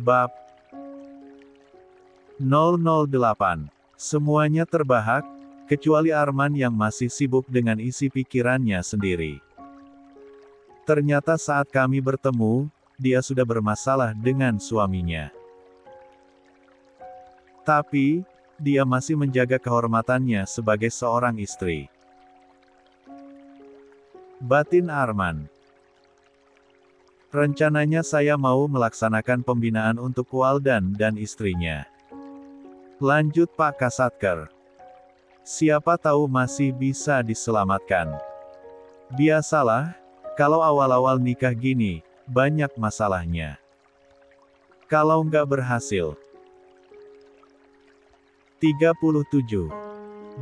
Bab 008. Semuanya terbahak, kecuali Arman yang masih sibuk dengan isi pikirannya sendiri. Ternyata saat kami bertemu, dia sudah bermasalah dengan suaminya. Tapi, dia masih menjaga kehormatannya sebagai seorang istri. Batin Arman. Rencananya saya mau melaksanakan pembinaan untuk Waldan dan istrinya. Lanjut Pak Kasatker. Siapa tahu masih bisa diselamatkan. Biasalah, kalau awal-awal nikah gini, banyak masalahnya. Kalau nggak berhasil. 37.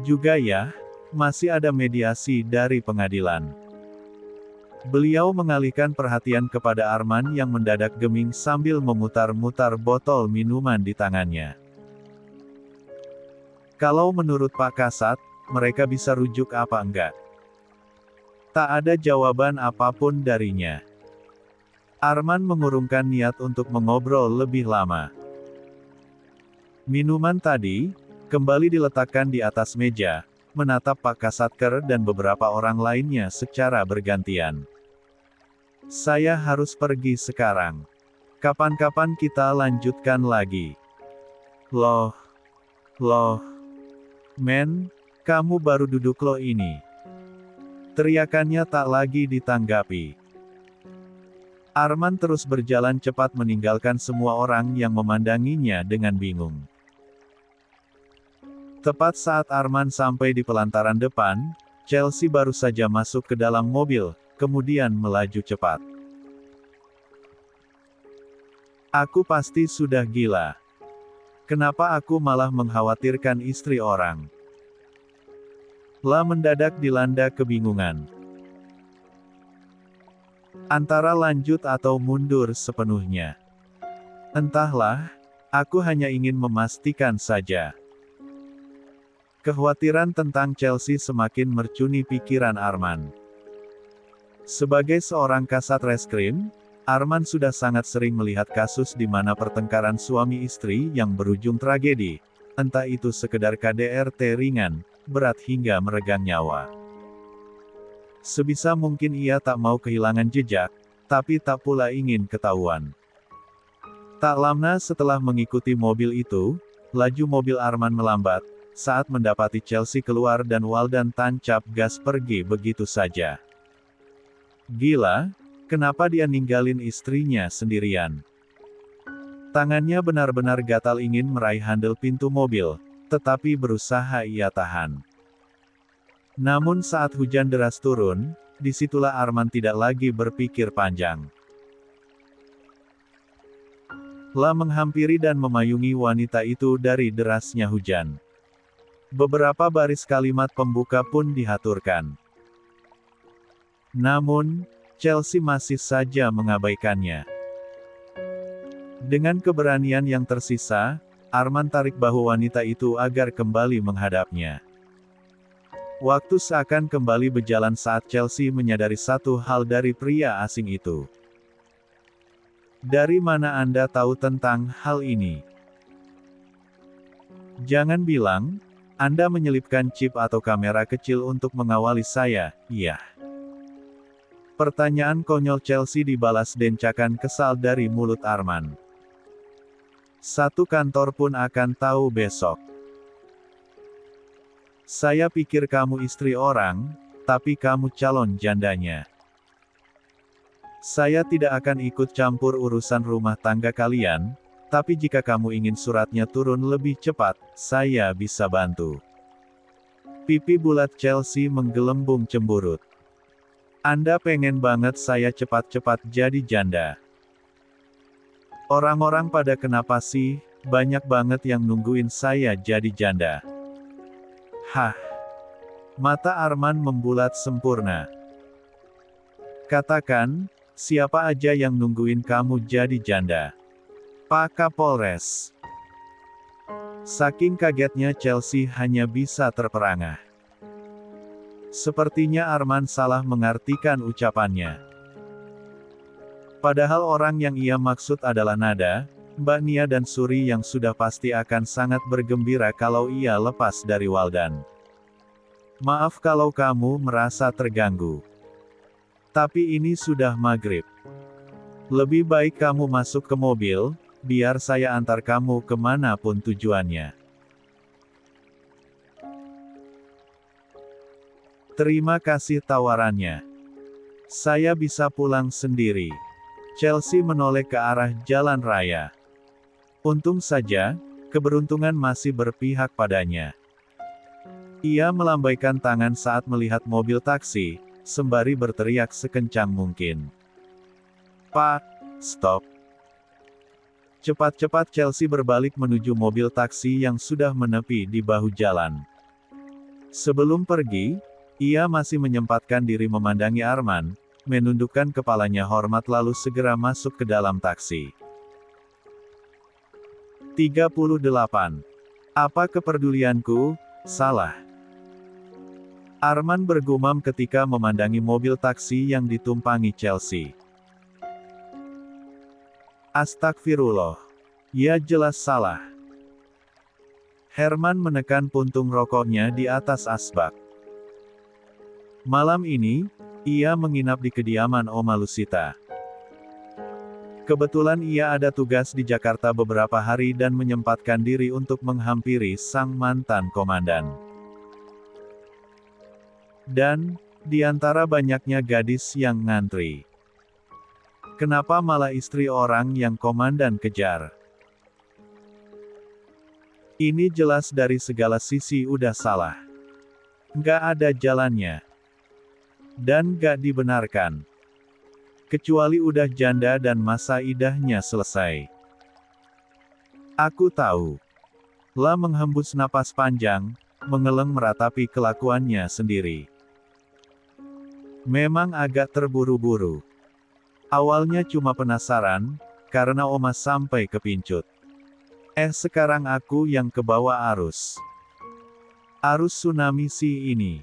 Juga ya, masih ada mediasi dari pengadilan. Beliau mengalihkan perhatian kepada Arman yang mendadak geming sambil memutar-mutar botol minuman di tangannya. Kalau menurut Pak Kasat, mereka bisa rujuk apa enggak? Tak ada jawaban apapun darinya. Arman mengurungkan niat untuk mengobrol lebih lama. Minuman tadi, kembali diletakkan di atas meja, menatap Pak Kasatker dan beberapa orang lainnya secara bergantian. Saya harus pergi sekarang. Kapan-kapan kita lanjutkan lagi. Loh, men, kamu baru duduk loh ini. Teriakannya tak lagi ditanggapi. Arman terus berjalan cepat meninggalkan semua orang yang memandanginya dengan bingung. Tepat saat Arman sampai di pelantaran depan, Chelsea baru saja masuk ke dalam mobil, kemudian melaju cepat. Aku pasti sudah gila. Kenapa aku malah mengkhawatirkan istri orang? La mendadak dilanda kebingungan. Antara lanjut atau mundur sepenuhnya. Entahlah, aku hanya ingin memastikan saja. Kekhawatiran tentang Chelsea semakin mercuni pikiran Arman. Sebagai seorang kasat reskrim, Arman sudah sangat sering melihat kasus di mana pertengkaran suami istri yang berujung tragedi, entah itu sekedar KDRT ringan, berat hingga meregang nyawa. Sebisa mungkin ia tak mau kehilangan jejak, tapi tak pula ingin ketahuan. Tak lama setelah mengikuti mobil itu, laju mobil Arman melambat, saat mendapati Chelsea keluar dan Waldan tancap gas pergi begitu saja. Gila, kenapa dia ninggalin istrinya sendirian? Tangannya benar-benar gatal ingin meraih handle pintu mobil, tetapi berusaha ia tahan. Namun saat hujan deras turun, disitulah Arman tidak lagi berpikir panjang. La menghampiri dan memayungi wanita itu dari derasnya hujan. Beberapa baris kalimat pembuka pun dihaturkan. Namun, Chelsea masih saja mengabaikannya. Dengan keberanian yang tersisa, Arman tarik bahu wanita itu agar kembali menghadapnya. Waktu seakan kembali berjalan saat Chelsea menyadari satu hal dari pria asing itu. Dari mana Anda tahu tentang hal ini? Jangan bilang, Anda menyelipkan chip atau kamera kecil untuk mengawali saya, iya. Pertanyaan konyol Chelsea dibalas dencakan kesal dari mulut Arman. Satu kantor pun akan tahu besok. Saya pikir kamu istri orang, tapi kamu calon jandanya. Saya tidak akan ikut campur urusan rumah tangga kalian, tapi jika kamu ingin suratnya turun lebih cepat, saya bisa bantu. Pipi bulat Chelsea menggelembung cemburut. Anda pengen banget saya cepat-cepat jadi janda. Orang-orang pada kenapa sih, banyak banget yang nungguin saya jadi janda. Hah. Mata Arman membulat sempurna. Katakan, siapa aja yang nungguin kamu jadi janda? Pak Kapolres. Saking kagetnya Chelsea hanya bisa terperangah. Sepertinya Arman salah mengartikan ucapannya. Padahal orang yang ia maksud adalah Nada, Mbak Nia dan Suri yang sudah pasti akan sangat bergembira kalau ia lepas dari Waldan. Maaf kalau kamu merasa terganggu. Tapi ini sudah maghrib. Lebih baik kamu masuk ke mobil, biar saya antar kamu kemanapun tujuannya. Terima kasih tawarannya. Saya bisa pulang sendiri. Chelsea menoleh ke arah jalan raya. Untung saja, keberuntungan masih berpihak padanya. Ia melambaikan tangan saat melihat mobil taksi, sembari berteriak sekencang mungkin. Pak, stop. Cepat-cepat Chelsea berbalik menuju mobil taksi yang sudah menepi di bahu jalan. Sebelum pergi, ia masih menyempatkan diri memandangi Arman, menundukkan kepalanya hormat lalu segera masuk ke dalam taksi. 38. Apa kepedulianku, salah? Arman bergumam ketika memandangi mobil taksi yang ditumpangi Chelsea. Astagfirullah. Ya jelas salah. Herman menekan puntung rokoknya di atas asbak. Malam ini, ia menginap di kediaman Oma Lusita. Kebetulan ia ada tugas di Jakarta beberapa hari dan menyempatkan diri untuk menghampiri sang mantan komandan. Dan, di antara banyaknya gadis yang ngantri. Kenapa malah istri orang yang komandan kejar? Ini jelas dari segala sisi udah salah. Nggak ada jalannya. Dan nggak dibenarkan. Kecuali udah janda dan masa idahnya selesai. Aku tahu. Lah menghembus napas panjang, mengeleng meratapi kelakuannya sendiri. Memang agak terburu-buru. Awalnya cuma penasaran, karena Oma sampai kepincut. Sekarang aku yang kebawa arus. Arus tsunami si ini.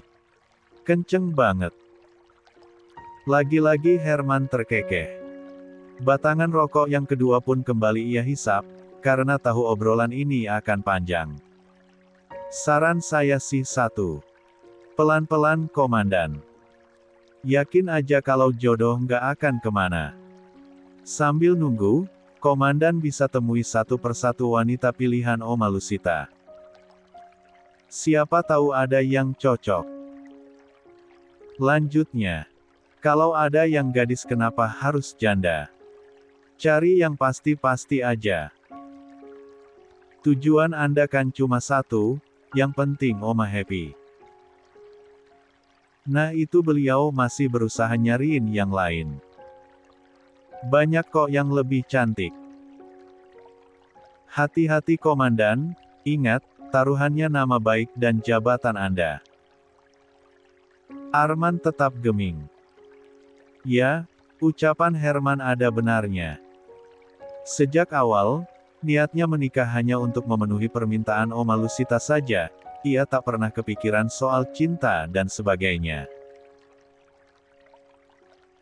Kenceng banget. Lagi-lagi Herman terkekeh. Batangan rokok yang kedua pun kembali ia hisap, karena tahu obrolan ini akan panjang. Saran saya sih satu. Pelan-pelan komandan. Yakin aja kalau jodoh nggak akan kemana. Sambil nunggu, komandan bisa temui satu persatu wanita pilihan Oma Lusita. Siapa tahu ada yang cocok. Lanjutnya. Kalau ada yang gadis kenapa harus janda? Cari yang pasti-pasti aja. Tujuan Anda kan cuma satu, yang penting Oma happy. Nah itu beliau masih berusaha nyariin yang lain. Banyak kok yang lebih cantik. Hati-hati komandan, ingat, taruhannya nama baik dan jabatan Anda. Arman tetap geming. Ya, ucapan Herman ada benarnya. Sejak awal, niatnya menikah hanya untuk memenuhi permintaan Oma Lusita saja, ia tak pernah kepikiran soal cinta dan sebagainya.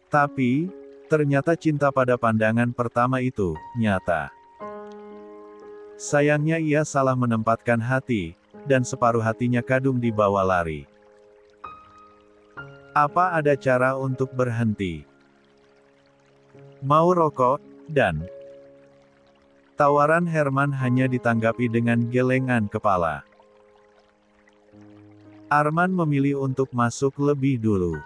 Tapi, ternyata cinta pada pandangan pertama itu, nyata. Sayangnya ia salah menempatkan hati, dan separuh hatinya kadung dibawa lari. Apa ada cara untuk berhenti? Mau rokok, dan tawaran Herman hanya ditanggapi dengan gelengan kepala. Arman memilih untuk masuk lebih dulu.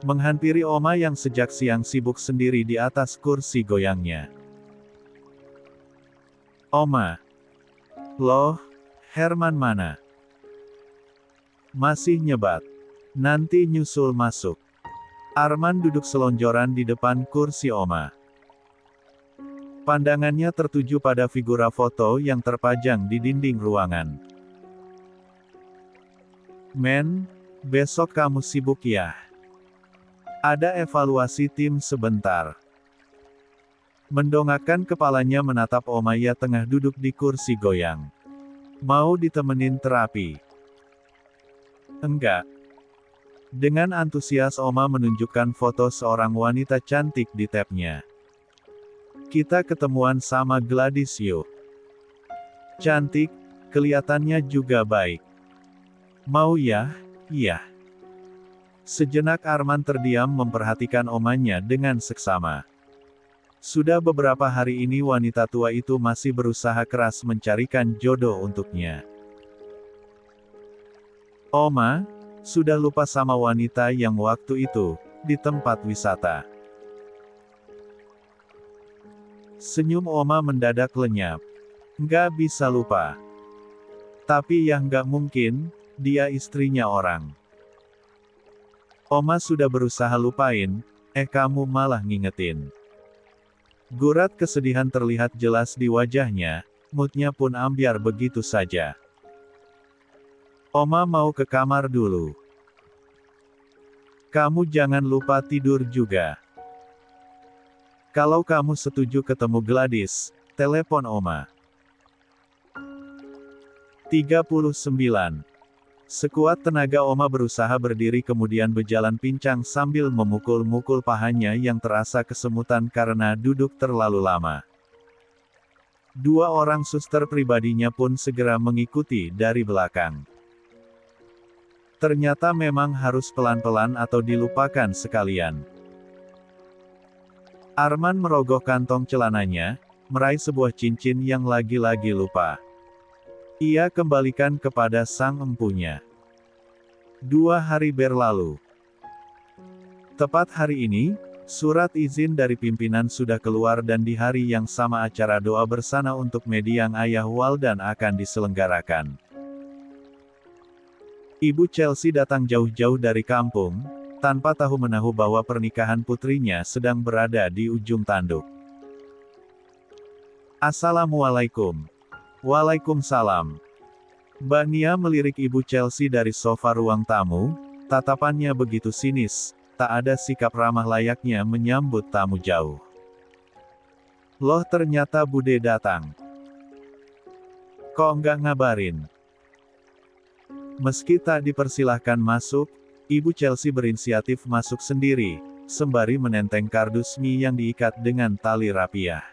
Menghampiri Oma yang sejak siang sibuk sendiri di atas kursi goyangnya. Oma. Loh, Herman mana? Masih nyebat. Nanti nyusul masuk. Arman duduk selonjoran di depan kursi Oma. Pandangannya tertuju pada figura foto yang terpajang di dinding ruangan. Men, besok kamu sibuk ya? Ada evaluasi tim sebentar. Mendongakkan kepalanya menatap Oma yang tengah duduk di kursi goyang. Mau ditemenin terapi? Enggak. Dengan antusias Oma menunjukkan foto seorang wanita cantik di tabnya. Kita ketemuan sama Gladys yuk. Cantik, kelihatannya juga baik. Mau ya? Iya. Sejenak Arman terdiam memperhatikan omanya dengan seksama. Sudah beberapa hari ini wanita tua itu masih berusaha keras mencarikan jodoh untuknya. Oma, sudah lupa sama wanita yang waktu itu, di tempat wisata. Senyum Oma mendadak lenyap. Nggak bisa lupa. Tapi ya nggak mungkin, dia istrinya orang. Oma sudah berusaha lupain, kamu malah ngingetin. Gurat kesedihan terlihat jelas di wajahnya, moodnya pun ambyar begitu saja. Oma mau ke kamar dulu. Kamu jangan lupa tidur juga. Kalau kamu setuju ketemu Gladys, telepon Oma. 39. Sekuat tenaga Oma berusaha berdiri kemudian berjalan pincang sambil memukul-mukul pahanya yang terasa kesemutan karena duduk terlalu lama. Dua orang suster pribadinya pun segera mengikuti dari belakang. Ternyata memang harus pelan-pelan atau dilupakan sekalian. Arman merogoh kantong celananya, meraih sebuah cincin yang lagi-lagi lupa. Ia kembalikan kepada sang empunya. 2 hari berlalu. Tepat hari ini, surat izin dari pimpinan sudah keluar dan di hari yang sama acara doa bersama untuk mendiang ayah Waldan akan diselenggarakan. Ibu Chelsea datang jauh-jauh dari kampung, tanpa tahu-menahu bahwa pernikahan putrinya sedang berada di ujung tanduk. Assalamualaikum. Waalaikumsalam. Mbak Nia melirik Ibu Chelsea dari sofa ruang tamu, tatapannya begitu sinis, tak ada sikap ramah layaknya menyambut tamu jauh. Loh ternyata Bude datang. Kok nggak ngabarin? Meski tak dipersilahkan masuk, Ibu Chelsea berinisiatif masuk sendiri, sembari menenteng kardus mie yang diikat dengan tali rapiah.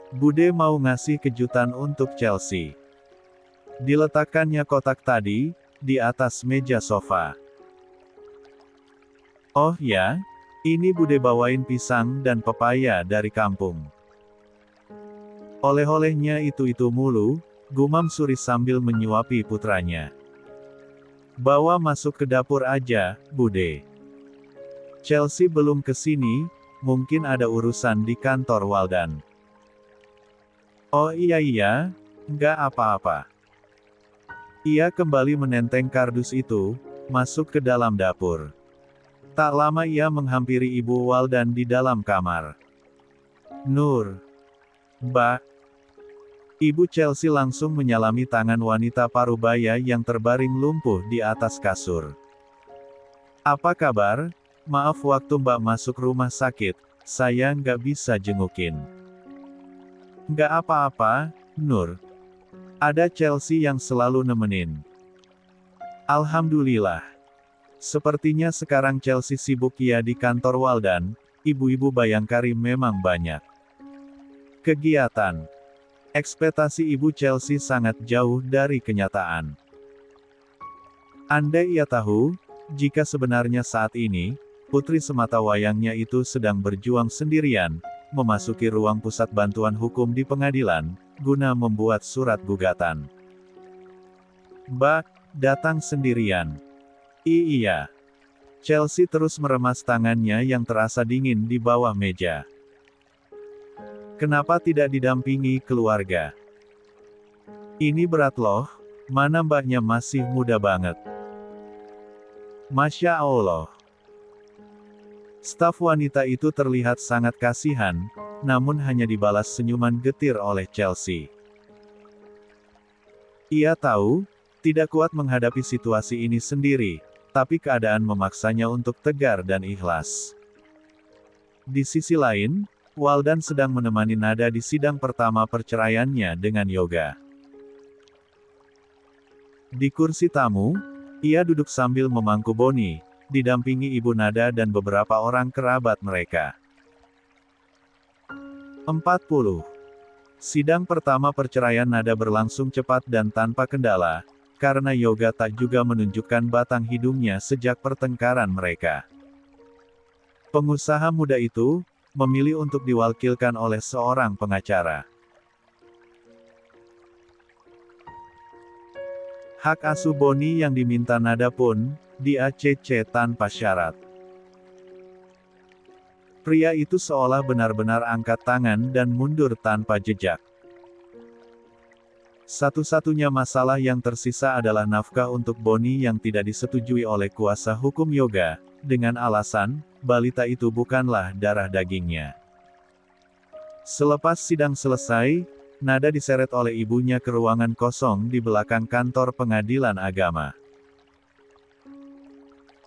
Bude mau ngasih kejutan untuk Chelsea. Diletakkannya kotak tadi, di atas meja sofa. Oh ya, ini Bude bawain pisang dan pepaya dari kampung. Oleh-olehnya itu-itu mulu, gumam Suri sambil menyuapi putranya. Bawa masuk ke dapur aja, Bude. Chelsea belum kesini, mungkin ada urusan di kantor Waldan. Oh iya, nggak apa-apa. Ia kembali menenteng kardus itu, masuk ke dalam dapur. Tak lama ia menghampiri Ibu Waldan di dalam kamar. Nur. Mbak. Ibu Chelsea langsung menyalami tangan wanita parubaya yang terbaring lumpuh di atas kasur. Apa kabar? Maaf waktu Mbak masuk rumah sakit, saya nggak bisa jengukin. Nggak apa-apa, Nur. Ada Chelsea yang selalu nemenin. Alhamdulillah. Sepertinya sekarang Chelsea sibuk ya di kantor Waldan, ibu-ibu Bayangkari memang banyak kegiatan. Ekspektasi Ibu Chelsea sangat jauh dari kenyataan. Andai ia tahu, jika sebenarnya saat ini, putri semata wayangnya itu sedang berjuang sendirian, memasuki ruang pusat bantuan hukum di pengadilan, guna membuat surat gugatan. Mbak, datang sendirian. Iya. Chelsea terus meremas tangannya yang terasa dingin di bawah meja. Kenapa tidak didampingi keluarga? Ini berat loh, mana mbaknya masih muda banget. Masya Allah. Staf wanita itu terlihat sangat kasihan, namun hanya dibalas senyuman getir oleh Chelsea. Ia tahu, tidak kuat menghadapi situasi ini sendiri, tapi keadaan memaksanya untuk tegar dan ikhlas. Di sisi lain, Waldan sedang menemani Nada di sidang pertama perceraiannya dengan Yoga. Di kursi tamu, ia duduk sambil memangku Boni, didampingi Ibu Nada dan beberapa orang kerabat mereka. 40. Sidang pertama perceraian Nada berlangsung cepat dan tanpa kendala, karena Yoga tak juga menunjukkan batang hidungnya sejak pertengkaran mereka. Pengusaha muda itu memilih untuk diwakilkan oleh seorang pengacara. Hak asuh Bonnie yang diminta Nada pun di-ACC tanpa syarat. Pria itu seolah benar-benar angkat tangan dan mundur tanpa jejak. Satu-satunya masalah yang tersisa adalah nafkah untuk Bonnie yang tidak disetujui oleh kuasa hukum Yoga, dengan alasan, balita itu bukanlah darah dagingnya. Selepas sidang selesai, Nada diseret oleh ibunya ke ruangan kosong di belakang kantor pengadilan agama.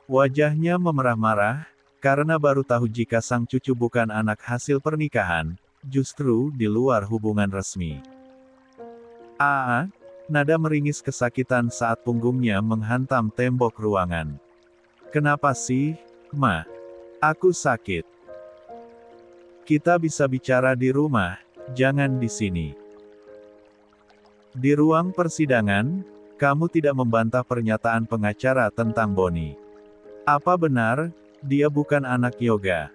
Wajahnya memerah-marah, karena baru tahu jika sang cucu bukan anak hasil pernikahan, justru di luar hubungan resmi. Nada meringis kesakitan saat punggungnya menghantam tembok ruangan. Kenapa sih, Ma? Aku sakit. Kita bisa bicara di rumah, jangan di sini. Di ruang persidangan, kamu tidak membantah pernyataan pengacara tentang Bonnie. Apa benar, dia bukan anak Yoga?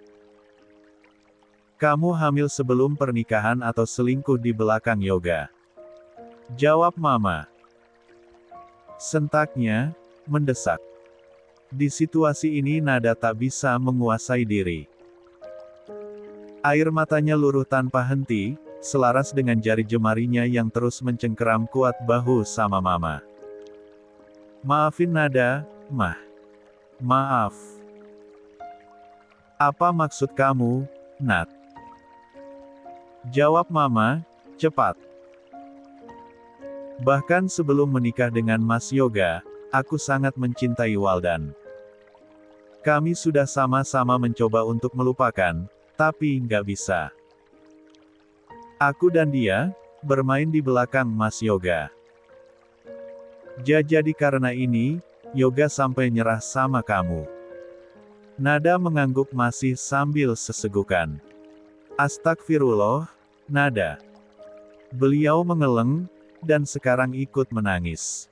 Kamu hamil sebelum pernikahan atau selingkuh di belakang Yoga? Jawab Mama. Sentaknya mendesak. Di situasi ini Nada tak bisa menguasai diri. Air matanya luruh tanpa henti, selaras dengan jari jemarinya yang terus mencengkeram kuat bahu sama Mama. Maafin Nada, Mah. Maaf. Apa maksud kamu, Nat? Jawab Mama, cepat. Bahkan sebelum menikah dengan Mas Yoga, aku sangat mencintai Waldan. Kami sudah sama-sama mencoba untuk melupakan, tapi nggak bisa. Aku dan dia bermain di belakang Mas Yoga. Jadi karena ini, Yoga sampai nyerah sama kamu. Nada mengangguk masih sambil sesegukan. Astagfirullah, Nada. Beliau mengeleng, dan sekarang ikut menangis.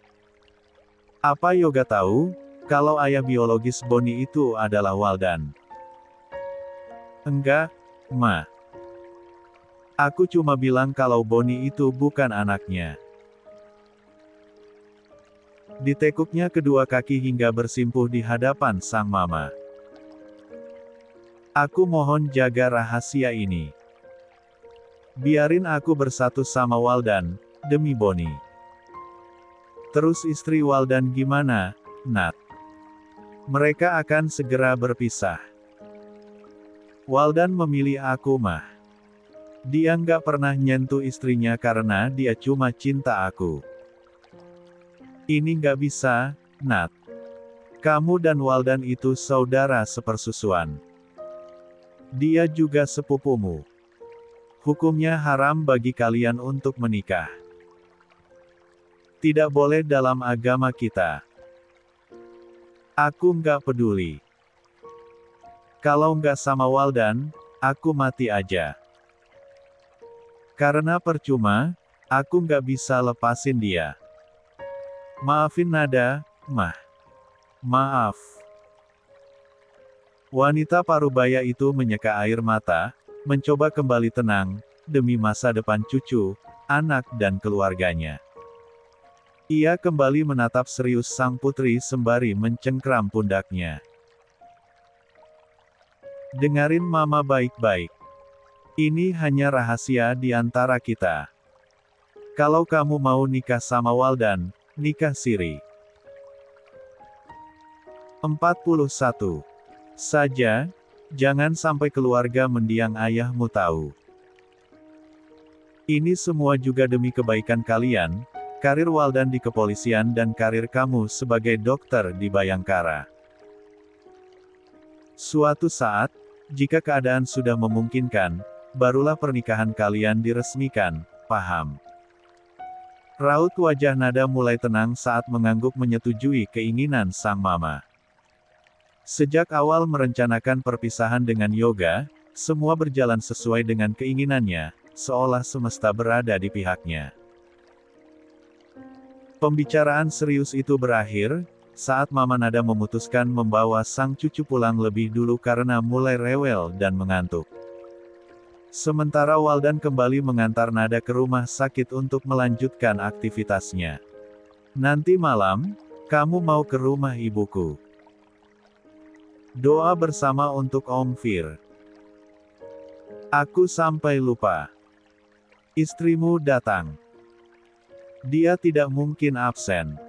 Apa Yoga tahu, kalau ayah biologis Bonnie itu adalah Waldan? Enggak, Ma. Aku cuma bilang kalau Bonnie itu bukan anaknya. Ditekuknya kedua kaki hingga bersimpuh di hadapan sang Mama. Aku mohon jaga rahasia ini. Biarin aku bersatu sama Waldan, demi Bonnie. Terus istri Waldan gimana, Nat? Mereka akan segera berpisah. Waldan memilih aku, Mah. Dia nggak pernah nyentuh istrinya karena dia cuma cinta aku. Ini nggak bisa, Nat. Kamu dan Waldan itu saudara sepersusuan. Dia juga sepupumu. Hukumnya haram bagi kalian untuk menikah. Tidak boleh dalam agama kita. Aku nggak peduli. Kalau nggak sama Waldan, aku mati aja. Karena percuma, aku nggak bisa lepasin dia. Maafin Nada, Mah. Maaf. Wanita parubaya itu menyeka air mata, mencoba kembali tenang, demi masa depan cucu, anak dan keluarganya. Ia kembali menatap serius sang putri sembari mencengkram pundaknya. Dengarin Mama baik-baik. Ini hanya rahasia di antara kita. Kalau kamu mau nikah sama Waldan, nikah siri. 41. Saja, jangan sampai keluarga mendiang ayahmu tahu. Ini semua juga demi kebaikan kalian, karir Waldan di kepolisian dan karir kamu sebagai dokter di Bayangkara. Suatu saat, jika keadaan sudah memungkinkan, barulah pernikahan kalian diresmikan, paham? Raut wajah Nada mulai tenang saat mengangguk menyetujui keinginan sang Mama. Sejak awal merencanakan perpisahan dengan Yoga, Semua berjalan sesuai dengan keinginannya, seolah semesta berada di pihaknya. Pembicaraan serius itu berakhir, saat Mama Nada memutuskan membawa sang cucu pulang lebih dulu karena mulai rewel dan mengantuk. Sementara Waldan kembali mengantar Nada ke rumah sakit untuk melanjutkan aktivitasnya. Nanti malam, kamu mau ke rumah ibuku. Doa bersama untuk Om Fir. Aku sampai lupa. Istrimu datang. Dia tidak mungkin absen.